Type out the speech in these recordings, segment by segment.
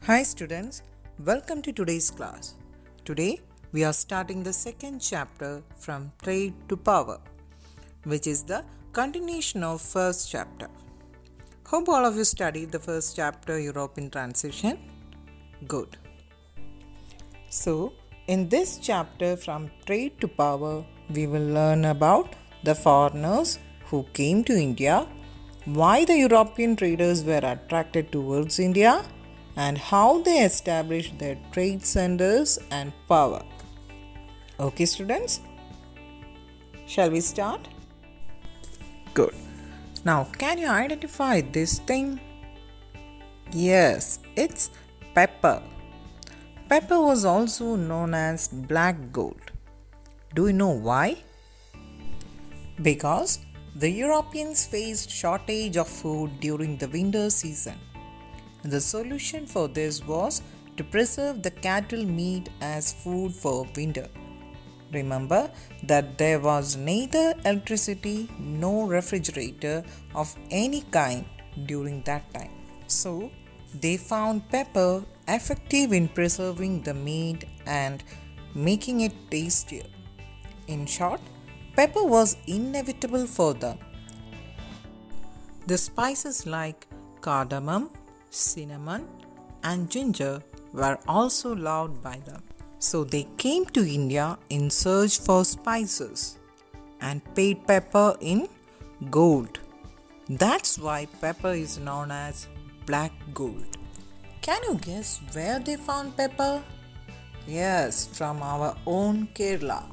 Hi students, welcome to today's class. Today we are starting the second chapter from Trade to Power, which is the continuation of first chapter. Hope all of you studied the first chapter European transition. Good. So, in this chapter from Trade to Power, we will learn about the foreigners who came to India, why the European traders were attracted towards India, and how they established their trade centers and power. Okay, students? Shall we start? Good. Now, can you identify this thing? Yes, it's pepper. Pepper was also known as black gold. Do you know why? Because the Europeans faced shortage of food during the winter season. The solution for this was to preserve the cattle meat as food for winter. Remember that there was neither electricity nor refrigerator of any kind during that time. So, they found pepper effective in preserving the meat and making it tastier. In short, pepper was inevitable for them. The spices like cardamom, cinnamon, and ginger were also loved by them. So they came to India in search for spices and paid pepper in gold. That's why pepper is known as black gold. Can you guess where they found pepper? Yes, from our own Kerala.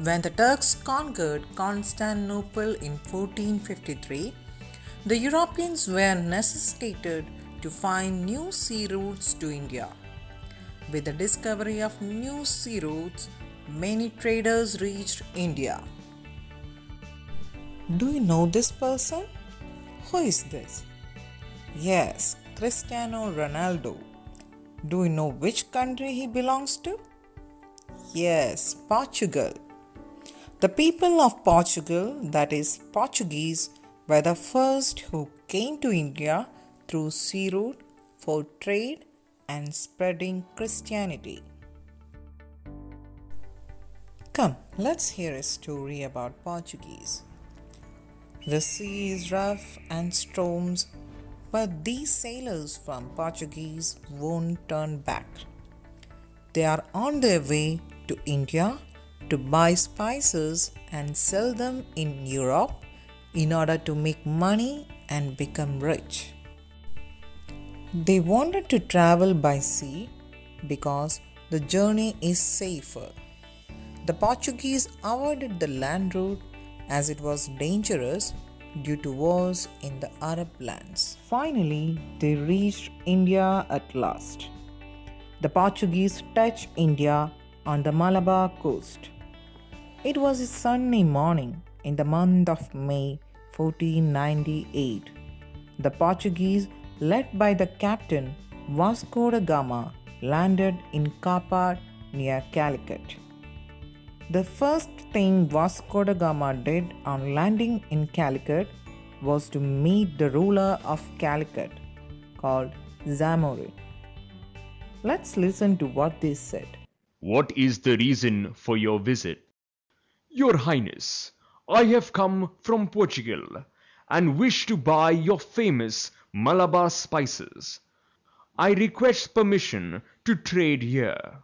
When the Turks conquered Constantinople in 1453, the Europeans were necessitated to find new sea routes to India. With the discovery of new sea routes, many traders reached India. Do you know this person? Who is this? Yes, Cristiano Ronaldo. Do you know which country he belongs to? Yes, Portugal. The people of Portugal, that is Portuguese, were the first who came to India through sea route for trade and spreading Christianity. Come, let's hear a story about Portuguese. The sea is rough and storms, but these sailors from Portuguese won't turn back. They are on their way to India to buy spices and sell them in Europe in order to make money and become rich. They wanted to travel by sea because the journey is safer. The Portuguese avoided the land route as it was dangerous due to wars in the Arab lands. Finally, they reached India at last. The Portuguese touched India on the Malabar coast. It was a sunny morning in the month of May 1498. The Portuguese, led by the captain Vasco da Gama, landed in Kapad near Calicut. The first thing Vasco da Gama did on landing in Calicut was to meet the ruler of Calicut, called Zamorin. Let's listen to what they said. What is the reason for your visit? Your Highness, I have come from Portugal and wish to buy your famous Malabar spices. I request permission to trade here.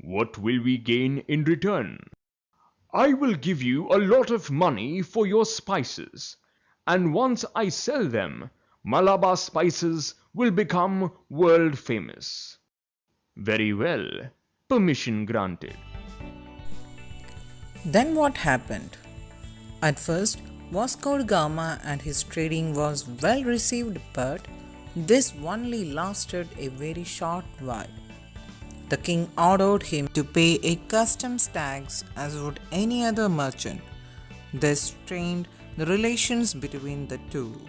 What will we gain in return? I will give you a lot of money for your spices, and once I sell them, Malabar spices will become world famous. Very well, permission granted. Then what happened? At first, Vasco da Gama and his trading was well received, but this only lasted a very short while. The king ordered him to pay a customs tax as would any other merchant. This strained the relations between the two.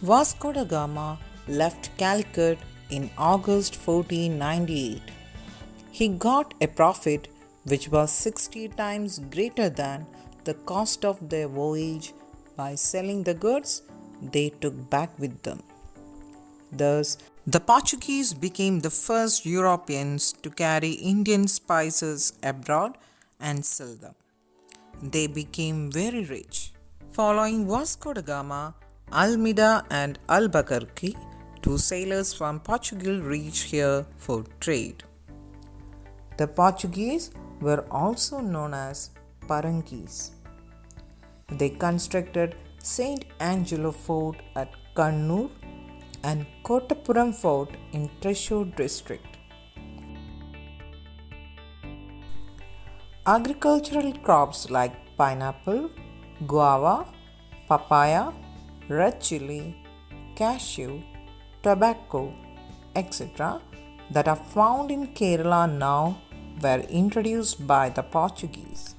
Vasco da Gama left Calicut in August 1498. He got a profit which was 60 times greater than the cost of their voyage by selling the goods they took back with them. Thus, The Portuguese became the first Europeans to carry Indian spices abroad and sell them. They became very rich. Following Vasco da Gama, Almeida and Albuquerque, two sailors from Portugal reached here for trade. The Portuguese were also known as Paranquis. They constructed St. Angelo Fort at Kannur and Kottapuram Fort in Thrissur district. Agricultural crops like pineapple, guava, papaya, red chili, cashew, tobacco, etc. that are found in Kerala now were introduced by the Portuguese.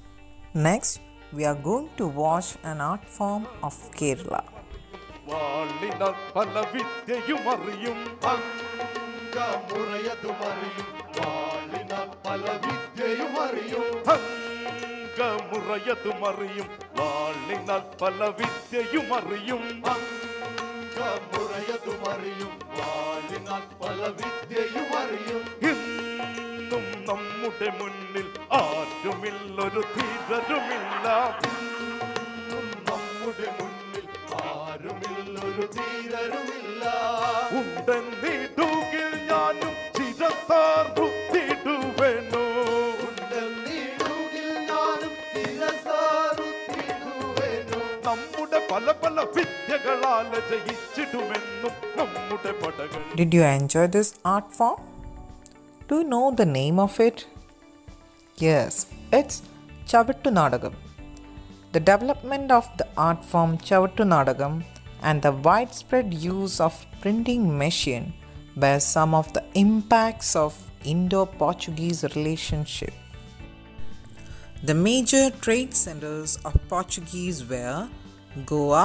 Next, we are going to watch an art form of Kerala. വാളിനാൽ പല വിദ്യയുമറിയും അങ്കമുറയതുമറിയും വാളിനാൽ പല വിദ്യയുമറിയും അങ്കമുറയതുമറിയും വാളിനാൽ പല വിദ്യയുമറിയും അങ്കമുറയതുമറിയും വാളിനാൽ പല വിദ്യയുമറിയും ഇന്നും നമ്മുടെ മുന്നിൽ ആരുമില്ലൊരു ധീരരുമില്ല നമ്മുടെ മുന്നിൽ ആരുമില്ലൊരു ധീരരുമില്ല ഉണ്ടെന്നിടുകിൽ ഞാനും ചിരത്താറുത്തിടുവേണു ഉണ്ടെന്നിടുകിൽ ഞാനും ചിരത്താറുത്തിടുവേണു നമ്മുടെ പല പല വിദ്യകളാൽ ജയിച്ചിടുമെന്നും നമ്മുടെ പടകൾ. Did you enjoy this art form? Do you know the name of it? Yes, it's Chavattu Nadagam. The development of the art form Chavattu Nadagam and the widespread use of printing machine bear some of the impacts of Indo-Portuguese relationship. The major trade centers of Portuguese were Goa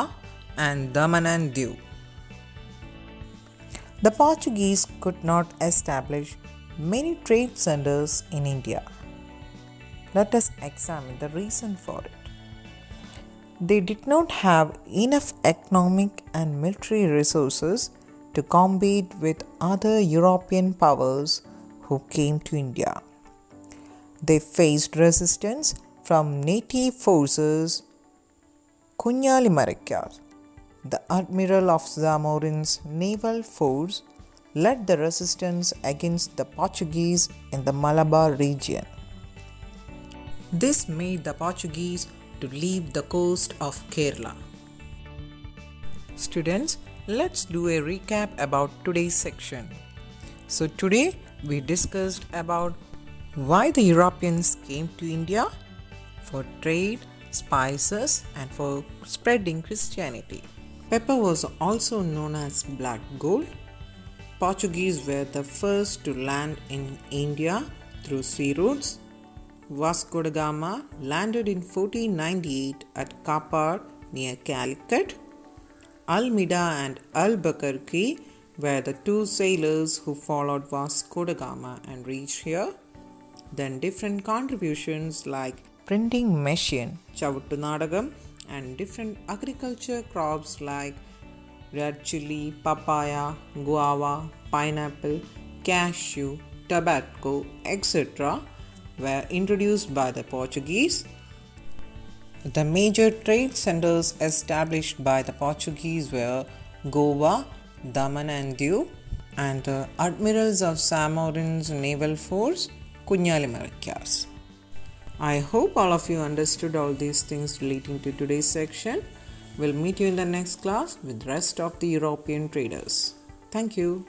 and Daman and Diu. The Portuguese could not establish many trade centers in India. Let us examine the reason for it. They did not have enough economic and military resources to compete with other European powers who came to India. They faced resistance from native forces. Kunjalimarikar, the admiral of Zamorin's naval force, led the resistance against the Portuguese in the Malabar region. This made the Portuguese to leave the coast of Kerala. Students, let's do a recap about today's section. So today we discussed about why the Europeans came to India for trade, spices and for spreading Christianity. Pepper was also known as black gold. Portuguese were the first to land in India through sea routes. Vasco da Gama landed in 1498 at Kapar near Calicut. Almeida and Albuquerque were the two sailors who followed Vasco da Gama and reached here. Then different contributions like printing machine, Chavattu Nadagam, and different agriculture crops like red chili, papaya, guava, pineapple, cashew, tobacco, etc. were introduced by the Portuguese. The major trade centers established by the Portuguese were Goa, Daman and Diu, and the admirals of Zamorin's naval force, Kunjalimarikars. I hope all of you understood all these things relating to today's section. We'll meet you in the next class with the rest of the European traders. Thank you.